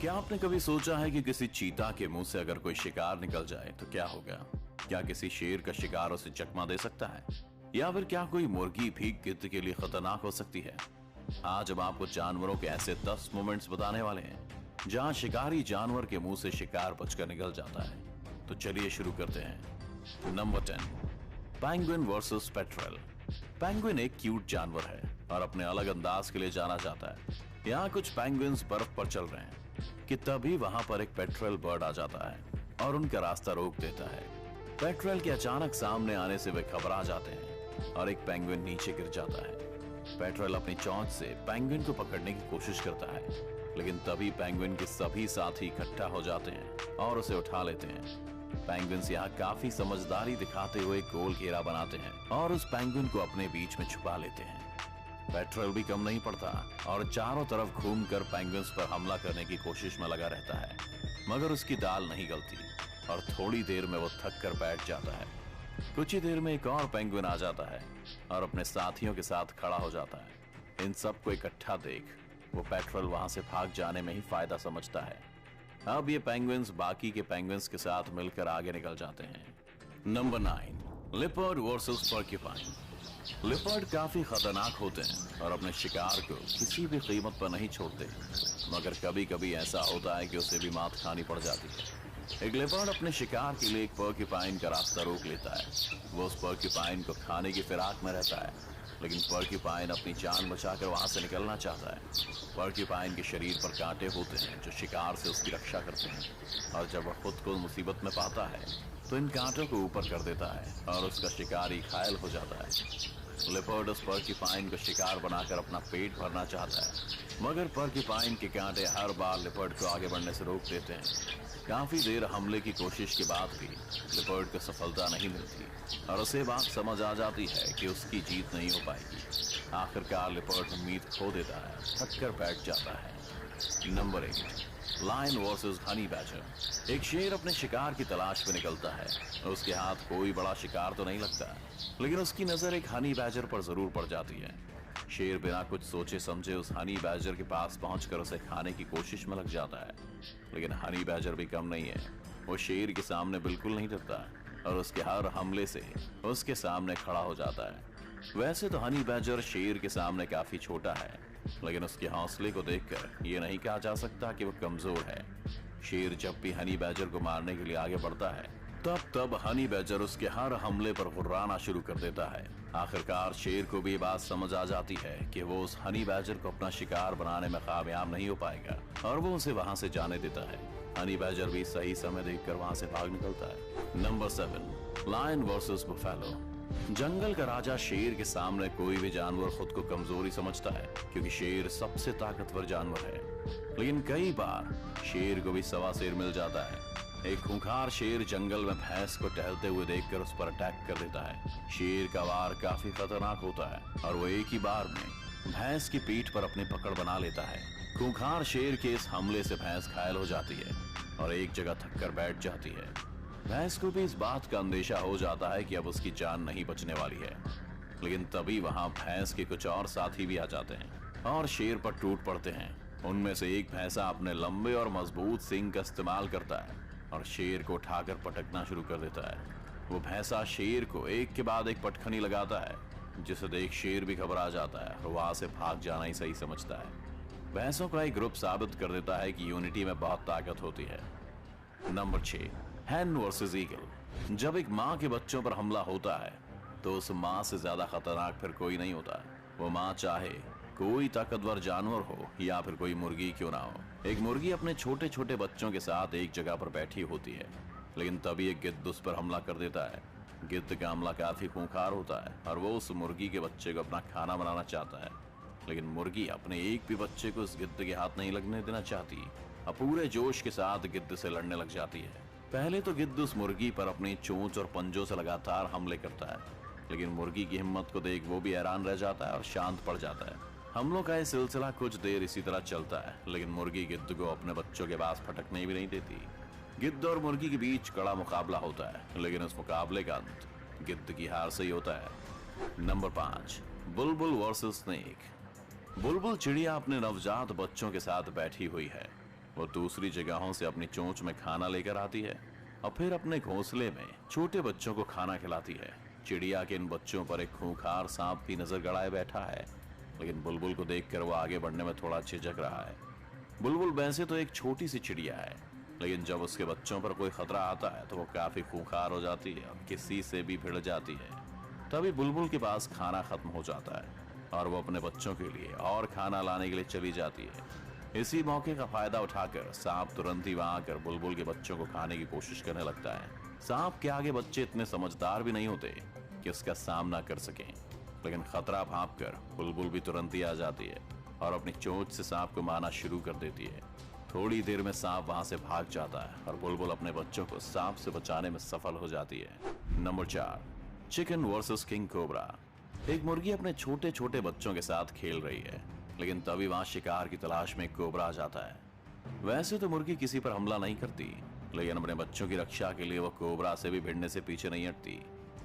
क्या आपने कभी सोचा है कि किसी चीता के मुंह से अगर कोई शिकार निकल जाए तो क्या होगा? क्या किसी शेर का शिकार उसे चकमा दे सकता है, या फिर क्या कोई मुर्गी भी गिद्ध के लिए खतरनाक हो सकती है? आज हम आपको जानवरों के ऐसे 10 मोमेंट्स बताने वाले हैं जहां शिकारी जानवर के मुंह से शिकार बचकर निकल जाता है। तो चलिए शुरू करते हैं। Number 10, penguin versus petrol. Penguin एक क्यूट जानवर है और अपने अलग अंदाज के लिए जाना जाता है। यहाँ कुछ पेंगुइन्स बर्फ पर चल रहे हैं कि तभी वहां पर एक पेट्रल बर्ड आ जाता है और उनका रास्ता रोक देता है। पेट्रल के अचानक सामने आने से वे घबरा जाते हैं और एक पेंगुइन नीचे गिर जाता है। पेट्रल अपनी चोंच से पेंगुइन को पकड़ने की कोशिश करता है, लेकिन तभी पेंगुइन के सभी साथी इकट्ठा हो जाते हैं और उसे उठा लेते हैं। पेंगुइन्स यहाँ काफी समझदारी दिखाते हुए गोल घेरा बनाते हैं और उस पेंगुइन को अपने बीच में छुपा लेते हैं। पेट्रल भी कम नहीं पड़ता और चारों तरफ घूमकर पेंगुइन्स पर हमला करने की कोशिश में लगा रहता है, मगर उसकी दाल नहीं गलती और थोड़ी देर में वो थक कर बैठ जाता है। कुछ ही देर में एक और पेंगुइन आ जाता है और अपने साथियों के साथ खड़ा हो जाता है। इन सबको इकट्ठा देख वो पेट्रल वहां से भाग जाने में ही फायदा समझता है। अब ये पेंगुइन्स बाकी के पेंगुइन्स के साथ मिलकर आगे निकल जाते हैं। Number 9, leopard versus porcupine. Leopard काफी खतरनाक होते हैं और अपने शिकार को किसी भी कीमत पर नहीं छोड़ते, मगर कभी कभी ऐसा होता है कि उसे भी मात खानी पड़ जाती है। एक लिपर्ड अपने शिकार के लिए एक पोर्क्यूपाइन का रास्ता रोक लेता है। वो उस पोर्क्यूपाइन को खाने की फिराक में रहता है, लेकिन पोर्क्यूपाइन अपनी जान बचाकर वहां से निकलना चाहता है। पोर्क्यूपाइन के शरीर पर कांटे होते हैं जो शिकार से उसकी रक्षा करते हैं, और जब वह खुद को मुसीबत में पाता है तो इन कांटों को ऊपर कर देता है और उसका शिकारी घायल हो जाता है। लिपर्ड उस पोर्क्यूपाइन को शिकार बनाकर अपना पेट भरना चाहता है, मगर पोर्क्यूपाइन के कांटे हर बार लिपर्ड को आगे बढ़ने से रोक देते हैं। काफी देर हमले की कोशिश के बाद भी लिपर्ड को सफलता नहीं मिलती और उसे बात समझ आ जाती है कि उसकी जीत नहीं हो पाएगी। आखिरकार लिपर्ड उम्मीद खो देता है, थक कर बैठ जाता है। Number 8, lion versus honey badger. एक शेर अपने शिकार की तलाश में निकलता है। उसके हाथ कोई बड़ा शिकार तो नहीं लगता, लेकिन उसकी नजर एक हनी बैजर पर जरूर पड़ जाती है। शेर बिना कुछ सोचे समझे उस हनी बैजर के पास पहुंचकर उसे खाने की कोशिश में लग जाता है, लेकिन हनी बैजर भी कम नहीं है। वो शेर के सामने बिल्कुल नहीं डरता और उसके हर हमले से उसके सामने खड़ा हो जाता है। वैसे तो हनी बैजर शेर के सामने काफी छोटा है, लेकिन उसके हौसले को देखकर ये नहीं कहा जा सकता कि वो कमजोर है। शेर जब भी हनी बैजर को मारने के लिए आगे बढ़ता है, तब हनी बैजर उसके हर हमले पर गुर्राना शुरू कर देता है। आखिरकार शेर को भी ये बात समझ आ जाती है कि वो उस हनी बैजर को अपना शिकार बनाने में कामयाब नहीं हो पाएगा और वो उसे वहां से जाने देता है। हनी बैजर भी सही समय देखकर वहां से भाग निकलता है। Number 7, lion versus buffalo. जंगल का राजा शेर के सामने कोई भी जानवर खुद को कमजोरी समझता है, क्योंकि शेर सबसे ताकतवर जानवर है। लेकिन कई बार शेर को भी सवा शेर मिल जाता है। एक खूंखार शेर जंगल में भैंस को टहलते हुए देखकर उस पर अटैक कर देता है। शेर का वार काफी खतरनाक होता है और वो एक ही बार में भैंस की पीठ पर अपनी पकड़ बना लेता है। खूंखार शेर के इस हमले से भैंस घायल हो जाती है और एक जगह थक कर बैठ जाती है। भैंस को भी इस बात का अंदेशा हो जाता है कि अब उसकी जान नहीं बचने वाली है, लेकिन तभी वहां भैंस के कुछ और साथी भी आ जाते हैं और शेर पर टूट पड़ते हैं। उनमें से एक भैंसा अपने लंबे और मजबूत सींग का इस्तेमाल करता है और शेर को उठाकर पटकना शुरू कर देता है। वो भैंसा शेर को एक के बाद एक पटखनी लगाता है, जिसे देख शेर भी घबरा जाता है और वहां से भाग जाना ही सही समझता है। भैंसों का एक ग्रुप साबित कर देता है कि यूनिटी में बहुत ताकत होती है। नंबर 6, हैन वर्सेस ईगल। जब एक माँ के बच्चों पर हमला होता है तो उस माँ से ज्यादा खतरनाक फिर कोई नहीं होता। वो माँ चाहे कोई ताकतवर जानवर हो या फिर कोई मुर्गी क्यों ना हो। एक मुर्गी अपने छोटे छोटे बच्चों के साथ एक जगह पर बैठी होती है, लेकिन तभी एक गिद्ध उस पर हमला कर देता है। गिद्ध का हमला काफी खूंखार होता है और वो उस मुर्गी के बच्चे को अपना खाना बनाना चाहता है, लेकिन मुर्गी अपने एक भी बच्चे को उस गिद्ध के हाथ नहीं लगने देना चाहती और पूरे जोश के साथ गिद्ध से लड़ने लग जाती है। पहले तो गिद्ध उस मुर्गी पर अपनी चोंच और पंजों से लगातार हमले करता है, लेकिन मुर्गी की हिम्मत को देख वो भी हैरान रह जाता है और शांत पड़ जाता है। हमलों का यह सिलसिला कुछ देर इसी तरह चलता है, लेकिन मुर्गी गिद्ध को अपने बच्चों के पास फटकने भी नहीं देती। गिद्ध और मुर्गी के बीच कड़ा मुकाबला होता है, लेकिन उस मुकाबले का अंत गिद्ध की हार से ही होता है। नंबर 5, बुलबुल वर्सेस स्नेक। बुलबुल चिड़िया अपने नवजात बच्चों के साथ बैठी हुई है। वो दूसरी जगहों से अपनी चोंच में खाना लेकर आती है और फिर अपने घोंसले में छोटे बच्चों को खाना खिलाती है। चिड़िया के इन बच्चों पर एक खूंखार सांप भी नजर गड़ाए बैठा है, लेकिन बुलबुल को देखकर वो आगे बढ़ने में थोड़ा झिझक रहा है। बुलबुल वैसे तो एक छोटी सी चिड़िया है, लेकिन जब उसके बच्चों पर कोई खतरा आता है तो वो काफी खूंखार हो जाती है और किसी से भी भिड़ जाती है। तभी बुलबुल के पास खाना खत्म हो जाता है और वो अपने बच्चों के लिए और खाना लाने के लिए चली जाती है। इसी मौके का फायदा उठाकर सांप तुरंत ही वहां आकर बुलबुल के बच्चों को खाने की कोशिश करने लगता है। सांप के आगे बच्चे इतने समझदार भी नहीं होते कि उसका सामना कर सकें, लेकिन खतरा भांपकर बुलबुल भी तुरंत ही आ जाती है और अपनी चोंच से सांप को मारना शुरू कर देती है। थोड़ी देर में सांप वहां से भाग जाता है और बुलबुल अपने बच्चों को सांप से बचाने में सफल हो जाती है। Number 4, chicken versus king cobra. एक मुर्गी अपने छोटे छोटे बच्चों के साथ खेल रही है, लेकिन तभी वहां शिकार की तलाश में एक कोबरा आ जाता है। वैसे तो मुर्गी किसी पर हमला नहीं करती, लेकिन अपने बच्चों की रक्षा के लिए वो कोबरा से भी भिड़ने से पीछे नहीं हटती।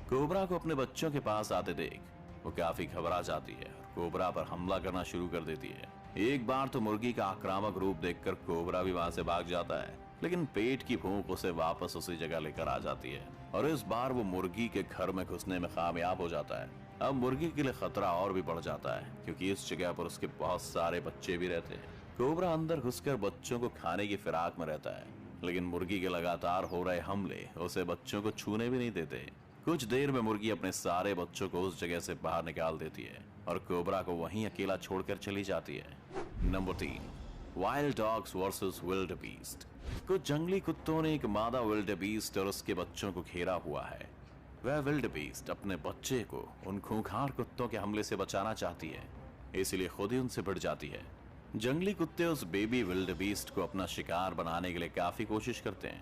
कोबरा को अपने बच्चों के पास आते देख वो काफी घबरा जाती है और कोबरा पर हमला करना शुरू कर देती है। एक बार तो मुर्गी का आक्रामक रूप देखकर कोबरा भी वहां से भाग जाता है, लेकिन पेट की भूख उसे वापस उसी जगह लेकर आ जाती है और इस बार वो मुर्गी के घर में घुसने में कामयाब हो जाता है। अब मुर्गी के लिए खतरा और भी बढ़ जाता है, क्योंकि इस जगह पर उसके बहुत सारे बच्चे भी रहते हैं। कोबरा अंदर घुसकर बच्चों को खाने की फिराक में रहता है, लेकिन मुर्गी के लगातार हो रहे हमले उसे बच्चों को छूने भी नहीं देते। कुछ देर में मुर्गी अपने सारे बच्चों को उस जगह से बाहर निकाल देती है और कोबरा को वहीं अकेला छोड़कर चली जाती है। Number 3, wild dogs versus wildebeest. कुछ जंगली कुत्तों ने एक मादा विल्ड बीस्ट और उसके बच्चों को घेरा हुआ है। वह विल्ड बीस्ट अपने बच्चे को उन खूंखार कुत्तों के हमले से बचाना चाहती है, इसलिए खुद ही उनसे भिड़ जाती है। जंगली कुत्ते उस बेबी विल्ड बीस्ट को अपना शिकार बनाने के लिए काफी कोशिश करते हैं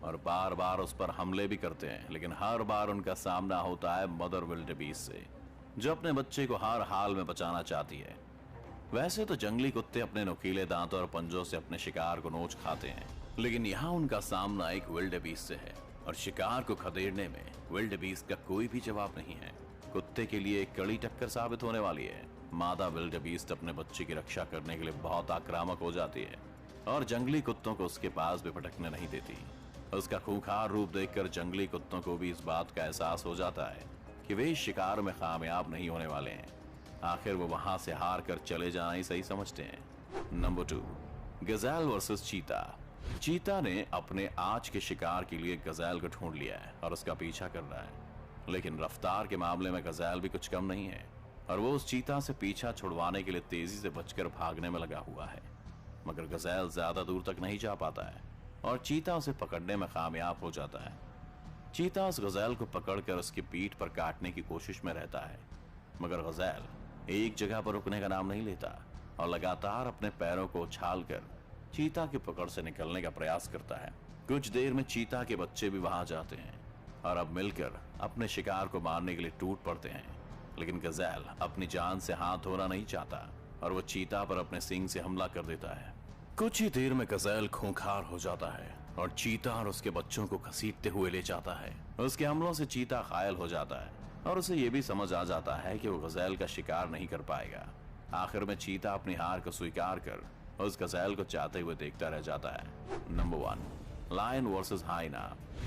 और बार बार उस पर हमले भी करते हैं, लेकिन हर बार उनका सामना होता है मदर विल्ड बीस्ट से, जो अपने बच्चे को हर हाल में बचाना चाहती है। वैसे तो जंगली कुत्ते अपने नुकीले दांतों और पंजों से अपने शिकार को नोच खाते हैं, लेकिन यहाँ उनका सामना एक विल्ड बीस्ट से है और शिकार को खदेड़ने में विल्ड बीस्ट का कोई भी जवाब नहीं है। कुत्ते के लिए एक कड़ी टक्कर साबित होने वाली है। मादा विल्ड बीस्ट अपने बच्चे की रक्षा करने के लिए बहुत आक्रामक हो जाती है और जंगली कुत्तों को उसके पास भी भटकने नहीं देती। उसका खूंखार रूप देखकर जंगली कुत्तों को भी इस बात का एहसास हो जाता है कि वे इस शिकार में कामयाब नहीं होने वाले हैं। आखिर वो वहां से हार कर चले जाना ही सही समझते हैं। नंबर 2, गजेल वर्सेस चीता। चीता ने अपने आज के शिकार के लिए गजेल को ढूंढ लिया है और उसका पीछा कर रहा है, लेकिन रफ्तार के मामले में गजेल भी कुछ कम नहीं है और वो उस चीता से पीछा छुड़वाने के लिए तेजी से बचकर भागने में लगा हुआ है। मगर गजेल ज्यादा दूर तक नहीं जा पाता है और चीता उसे पकड़ने में कामयाब हो जाता है। चीता उस गजेल को पकड़कर उसकी पीठ पर काटने की कोशिश में रहता है, मगर गजेल एक जगह पर रुकने का नाम नहीं लेता और लगातार अपने पैरों को उछालकर चीता की पकड़ से निकलने का प्रयास करता है। कुछ देर में चीता के बच्चे भी वहां जाते हैं और अब मिलकर अपने शिकार को मारने के लिए टूट पड़ते हैं, लेकिन गजेल अपनी जान से हाथ धोना नहीं चाहता और वो चीता पर अपने सींग से हमला कर देता है। कुछ ही देर में गजेल खूंखार हो जाता है और चीता और उसके बच्चों को घसीटते हुए ले जाता है। उसके हमलों से चीता घायल हो जाता है और उसे ये भी समझ आ जाता है कि वो गजेल का शिकार नहीं कर पाएगा। आखिर में चीता अपनी हार को स्वीकार कर उस गजेल को चाहते हुए देखता रह जाता है। Number 1, lion versus hyena.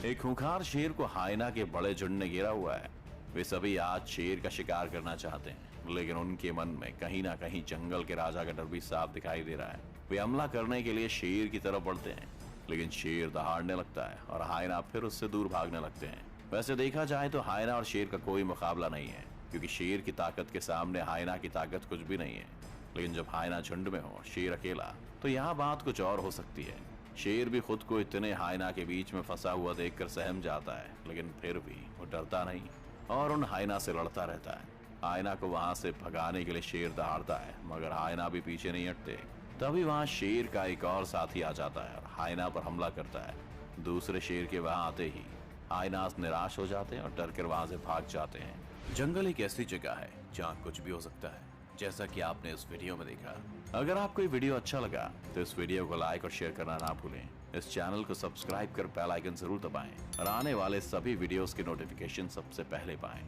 एक खूंखार शेर को हाइना के बड़े झुंड ने घेरा हुआ है। वे सभी आज शेर का शिकार करना चाहते हैं, लेकिन उनके मन में कहीं ना कहीं जंगल के राजा का डर भी साफ दिखाई दे रहा है। वे हमला करने के लिए शेर की तरफ बढ़ते हैं, लेकिन शेर दहाड़ने लगता है और हाइना फिर उससे दूर भागने लगते हैं। वैसे देखा जाए तो हाइना और शेर का कोई मुकाबला नहीं है, क्योंकि शेर की ताकत के सामने हाइना की ताकत कुछ भी नहीं है। लेकिन जब हाइना झुंड में हो, शेर अकेला, तो यहाँ बात कुछ और हो सकती है। शेर भी खुद को इतने हाइना के बीच में फंसा हुआ देखकर सहम जाता है, लेकिन फिर भी वो डरता नहीं और उन हाइना से लड़ता रहता है। हाइना को वहां से भगाने के लिए शेर दहाड़ता है, मगर हाइना भी पीछे नहीं हटते। तभी वहां शेर का एक और साथी आ जाता है और हाइना पर हमला करता है। दूसरे शेर के वहां आते ही हाइना निराश हो जाते हैं और डर कर वहां से भाग जाते हैं। जंगल एक ऐसी जगह है जहाँ कुछ भी हो सकता है, जैसा कि आपने इस वीडियो में देखा। अगर आपको ये वीडियो अच्छा लगा तो इस वीडियो को लाइक और शेयर करना ना भूलें। इस चैनल को सब्सक्राइब कर बेल आइकन जरूर दबाएं और आने वाले सभी वीडियोस के नोटिफिकेशन सबसे पहले पाएं।